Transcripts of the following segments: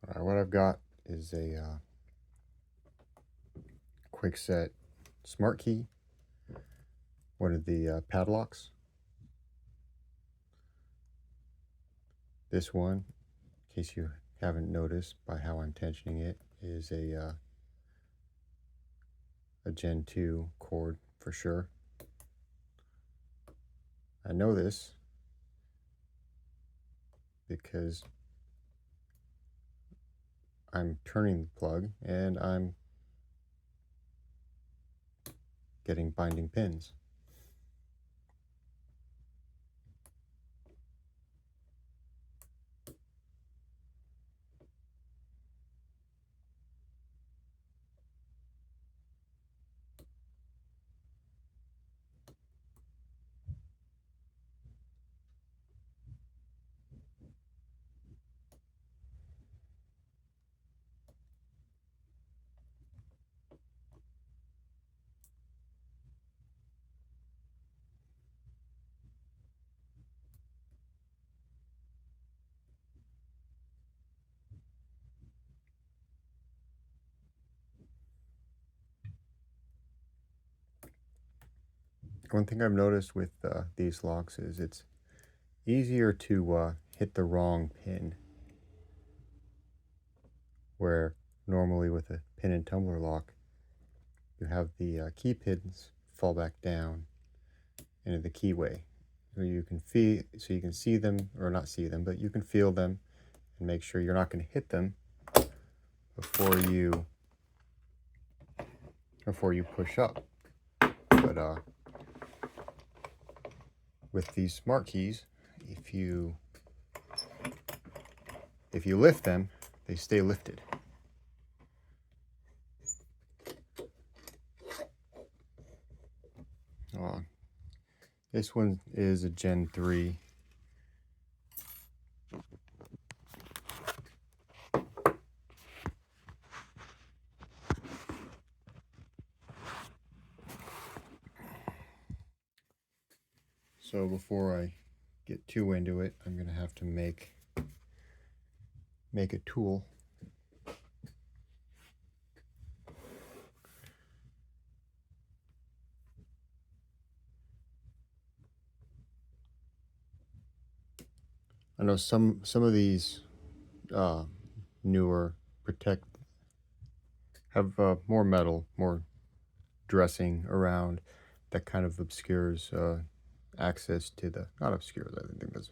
All right, what I've got is a Kwikset smart key, one of the padlocks. This one, in case you haven't noticed by how I'm tensioning it, is a Gen 2 cord for sure. I know this because I'm turning the plug and I'm getting binding pins. One thing I've noticed with these locks is it's easier to hit the wrong pin, where normally with a pin and tumbler lock you have the key pins fall back down into the keyway, so you can see them, or not see them, but you can feel them and make sure you're not going to hit them before you push up. But with these smart keys, if you lift them, they stay lifted. This one is a Gen 3. So before I get too into it, I'm going to have to make a tool. I know some of these newer have more metal, more dressing around that kind of obscures access to the, not obscures, I think that's,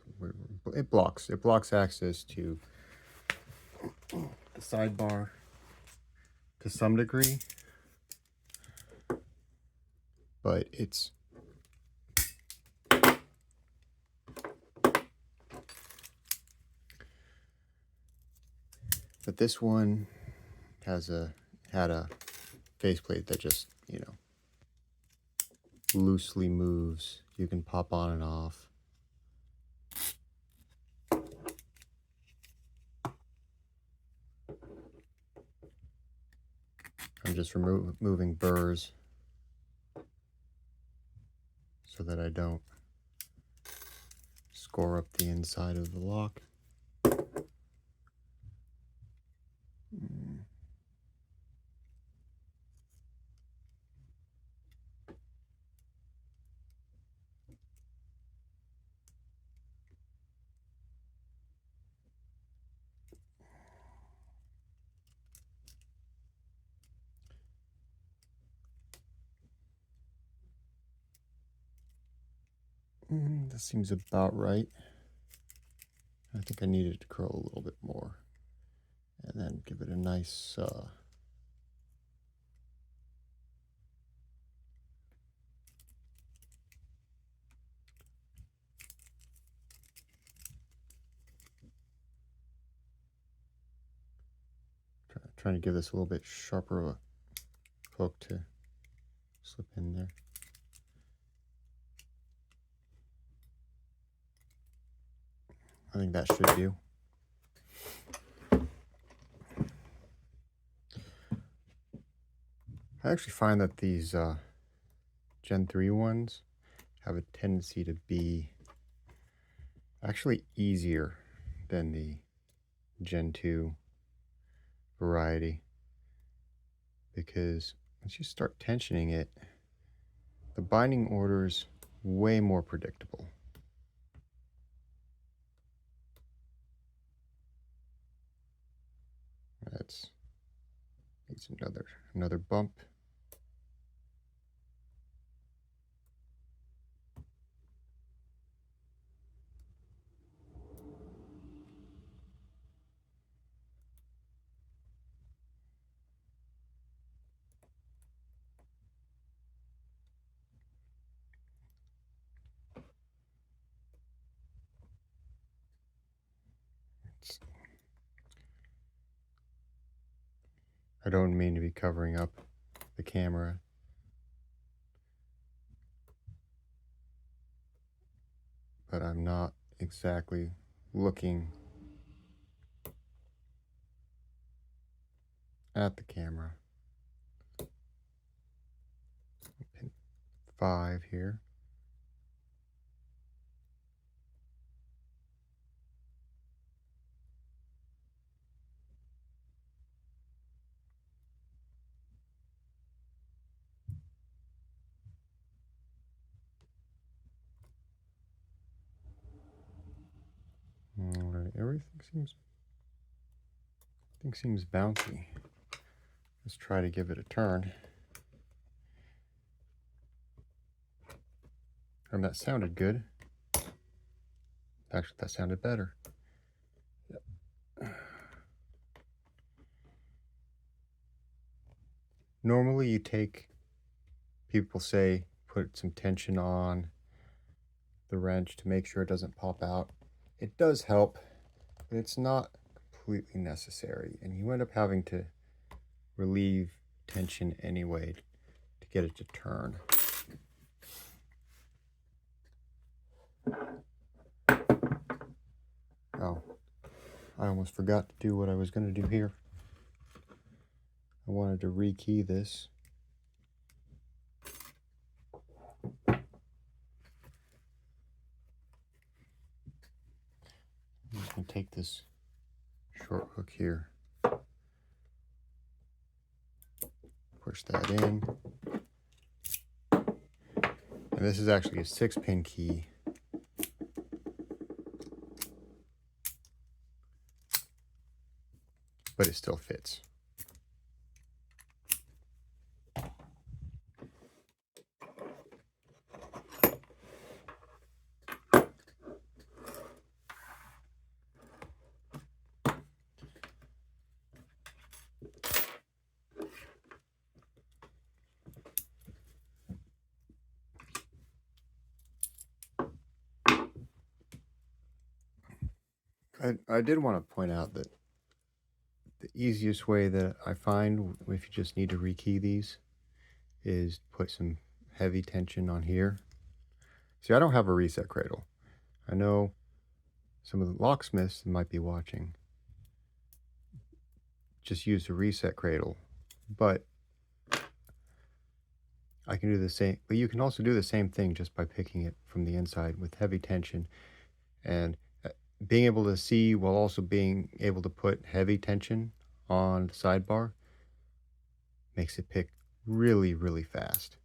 it blocks access to the sidebar to some degree, but this one had a faceplate that just, loosely moves. You can pop on and off. I'm just removing burrs so that I don't score up the inside of the lock. That seems about right. I think I needed to curl a little bit more and then give it a nice trying to give this a little bit sharper of a hook to slip in there. I think that should do. I actually find that these Gen 3 ones have a tendency to be actually easier than the Gen 2 variety, because once you start tensioning it, the binding order is way more predictable. That's needs another bump. I don't mean to be covering up the camera. But I'm not exactly looking at the camera. Pin 5 here. All right, everything seems bouncy. Let's try to give it a turn. And that sounded good. Actually, that sounded better. Yep. Normally you people say, put some tension on the wrench to make sure it doesn't pop out. It does help, but it's not completely necessary. And you end up having to relieve tension anyway to get it to turn. Oh, I almost forgot to do what I was going to do here. I wanted to rekey this. I'm just going to take this short hook here, push that in. And this is actually a 6-pin key. But it still fits. I did want to point out that the easiest way that I find if you just need to rekey these is put some heavy tension on here. See, I don't have a reset cradle. I know some of the locksmiths that might be watching just use a reset cradle, but I can do the same. But you can also do the same thing just by picking it from the inside with heavy tension, and being able to see while also being able to put heavy tension on the sidebar makes it pick really, really fast.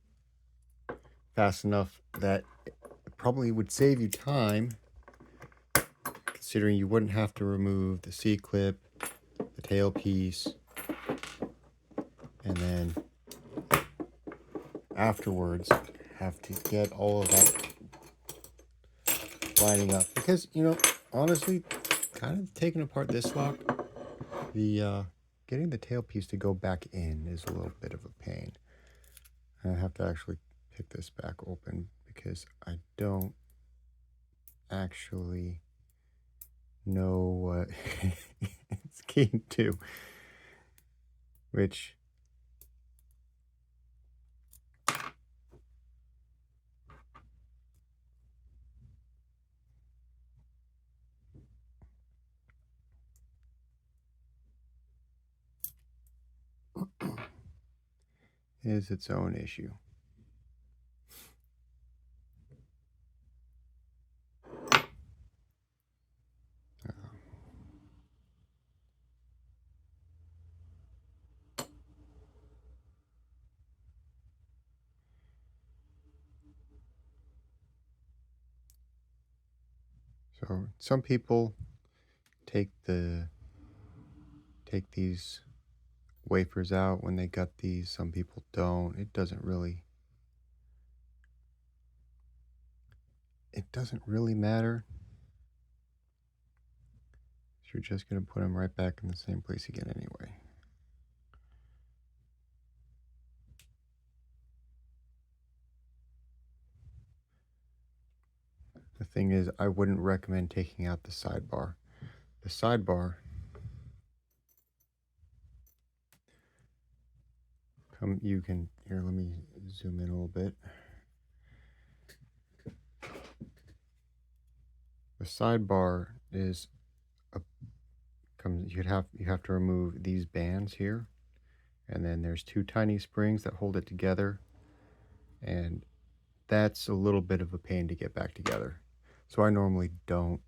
Fast enough that it probably would save you time, considering you wouldn't have to remove the C-clip, the tailpiece, and then afterwards have to get all of that lining up. Because, you know, honestly, kind of taking apart this lock, getting the tailpiece to go back in is a little bit of a pain. I have to actually pick this back open because I don't actually know what it's keyed to, which is its own issue. So some people take these wafers out when they got these. Some people don't. It doesn't really matter. You're just going to put them right back in the same place again anyway. The thing is, I wouldn't recommend taking out the sidebar. The sidebar, you can, here, let me zoom in a little bit. The sidebar is you have to remove these bands here, and then there's two tiny springs that hold it together, and that's a little bit of a pain to get back together. So I normally don't